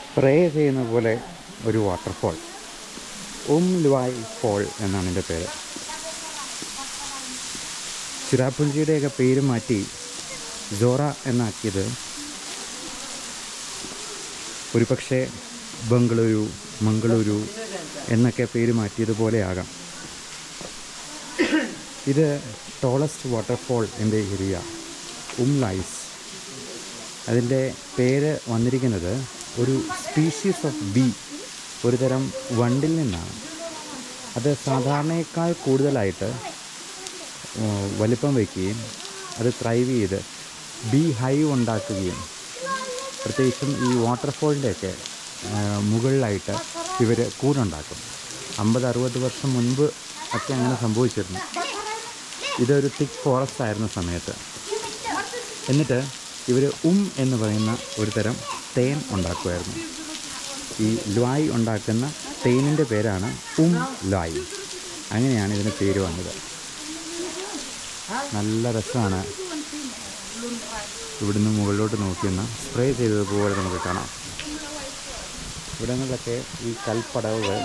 Spray ചെയ്യുന്ന പോലെ ഒരു വാട്ടർഫോൾ. ലുവായ് ഫോൾ എന്നാണ് എൻ്റെ പേര്. ചിറാപുഞ്ചിയുടെയൊക്കെ പേര് മാറ്റി സോറ എന്നാക്കിയത് ഒരുപക്ഷെ ബംഗളൂരു, മംഗളൂരു എന്നൊക്കെ പേര് മാറ്റിയതുപോലെയാകാം. ഇത് tallest waterfall in the area, lies. അതിൻ്റെ പേര് വന്നിരിക്കുന്നത് ഒരു സ്പീഷീസ് ഓഫ് ബി, ഒരു തരം വണ്ടിൽ നിന്നാണ്. അത് സാധാരണയേക്കാൾ കൂടുതലായിട്ട് വലിപ്പം വയ്ക്കുകയും അത് ത്രൈവ് ചെയ്ത് ബി ഹൈവ് ഉണ്ടാക്കുകയും പ്രത്യേകിച്ചും ഈ വാട്ടർഫോളിൻ്റെയൊക്കെ മുകളിലായിട്ട് ഇവർ കൂടുണ്ടാക്കും. 50-60 വർഷം മുൻപ് ഒക്കെ അങ്ങനെ സംഭവിച്ചിരുന്നു. ഇതൊരു തിക്ക് ഫോറസ്റ്റ് ആയിരുന്ന സമയത്ത്. എന്നിട്ട് ഇവർ എന്ന് പറയുന്ന ഒരു തരം തേൻ ഉണ്ടാക്കുമായിരുന്നു. ഈ ലുവായ് ഉണ്ടാക്കുന്ന തേനിൻ്റെ പേരാണ് ലുവായ്. അങ്ങനെയാണ് ഇതിന് പേര് വന്നത്. നല്ല രസമാണ്. ഇവിടുന്ന് മുകളിലോട്ട് നോക്കിയെന്ന് സ്പ്രേ ചെയ്തതുപോലെ നമുക്ക് കാണാം. ഇവിടങ്ങളിലൊക്കെ ഈ കൽപ്പടവുകൾ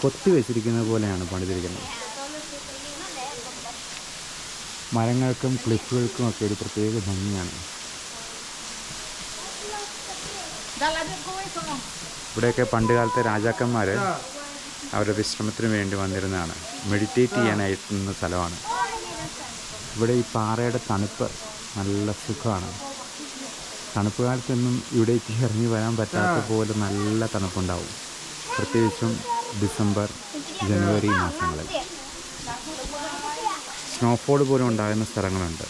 കൊത്തി വെച്ചിരിക്കുന്നത് പോലെയാണ് പണിതിരിക്കുന്നത്. മരങ്ങൾക്കും ക്ലിഫുകൾക്കും ഒക്കെ ഒരു പ്രത്യേക ഭംഗിയാണ്. ഇവിടെയൊക്കെ പണ്ട് കാലത്തെ രാജാക്കന്മാർ അവരുടെ വിശ്രമത്തിന് വേണ്ടി വന്നിരുന്നതാണ്. മെഡിറ്റേറ്റ് ചെയ്യാനായിട്ടുന്ന സ്ഥലമാണ്. ഇവിടെ ഈ പാറയുടെ തണുപ്പ് നല്ല സുഖമാണ്. തണുപ്പ് കാലത്തൊന്നും ഇവിടേക്ക് ഇറങ്ങി വരാൻ പറ്റാത്ത പോലെ നല്ല തണുപ്പുണ്ടാവും, പ്രത്യേകിച്ചും ഡിസംബർ, ജനുവരി മാസങ്ങളിൽ. സ്നോഫോൾ പോലും ഉണ്ടാകുന്ന സ്ഥലങ്ങളുണ്ട്.